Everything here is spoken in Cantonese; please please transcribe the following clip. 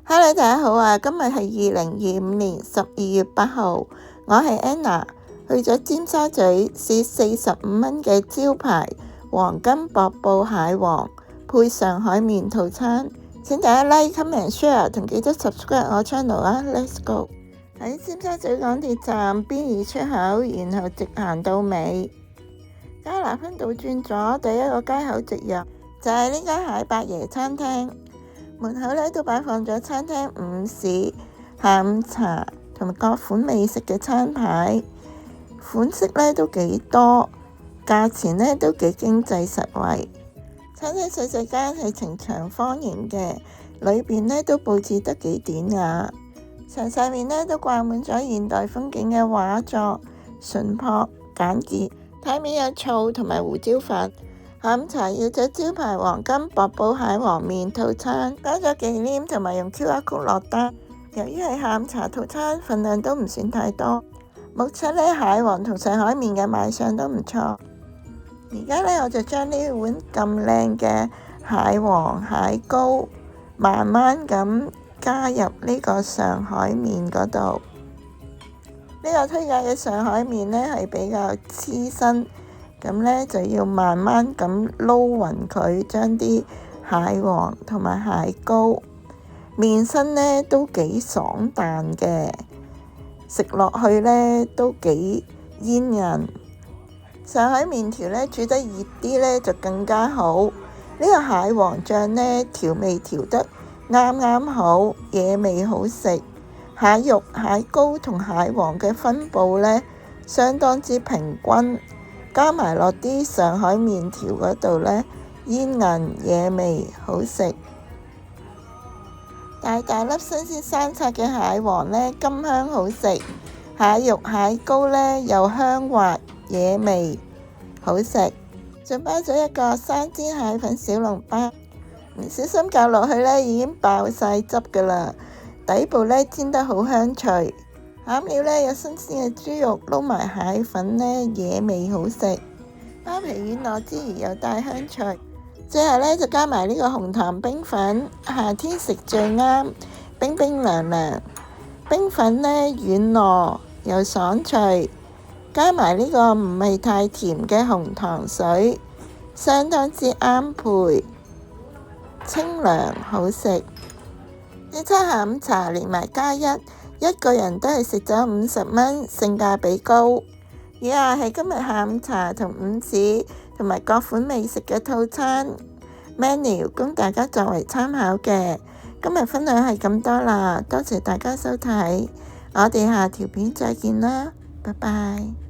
Hello，大家好啊！今日係2025年12月8號，我係 Anna， 去咗尖沙咀試45蚊嘅招牌黃金瀑布蟹黃配上海麵套餐。請大家 like、comment、share 同記得 subscribe 我 channel 啊 ！Let's go！ 喺尖沙咀港鐵站邊2出口，然後直行到尾。加拿分道轉左，第一個街口直入就係呢間蟹八爺餐廳。門口都擺放咗餐廳午市、下午茶同埋各款美食嘅餐牌，款式都幾多，價錢都幾經濟實惠。餐廳細細間係呈長方形嘅，裏邊都佈置得幾典雅。牆上面都掛滿咗現代風景嘅畫作，淳樸簡潔。台面有醋同埋胡椒粉。下午茶要咗招牌黃金瀑布蟹黃麵套餐，加咗忌廉同埋用 QR code 落單。由於係下午茶套餐，份量都唔算太多。目測蟹黃同上海麵嘅賣相都唔錯。而家我就將呢碗咁靚嘅蟹黃蟹膏慢慢咁加入呢個上海麵嗰度。呢個推介嘅上海麵係比較黐身。咁就要慢慢咁撈勻佢，將啲蟹黃同埋蟹膏麵身都幾爽彈嘅，食落去都幾煙韌。上海麵條煮得熱啲就更加好。呢個蟹黃醬調味調得啱啱好，野味好食。蟹肉、蟹膏同蟹黃嘅分佈相當之平均。加埋落啲上海麵條嗰度煙韌野味好食。大大粒新鮮生拆嘅蟹黃甘香好食，蟹肉蟹膏又香滑野味好食。仲包咗一個生煎蟹粉小籠包，唔小心夾落去已經爆晒汁㗎喇，底部煎得好香脆。餡料有新鮮嘅豬肉撈埋蟹粉野味好食，包皮軟糯之餘又帶香脆。最後就加埋呢個紅糖冰粉，夏天食最啱，冰冰涼涼。冰粉軟糯又爽脆，加埋呢個唔係太甜嘅紅糖水，相當之啱配，清涼好食。呢餐下午茶連埋加一個人都係食咗50蚊，性價比高。以下係今日下午茶同午市同埋各款美食嘅套餐 menu， 供大家作為參考嘅。今日分享係咁多啦，多謝大家收睇，我哋下條片再見啦，拜拜。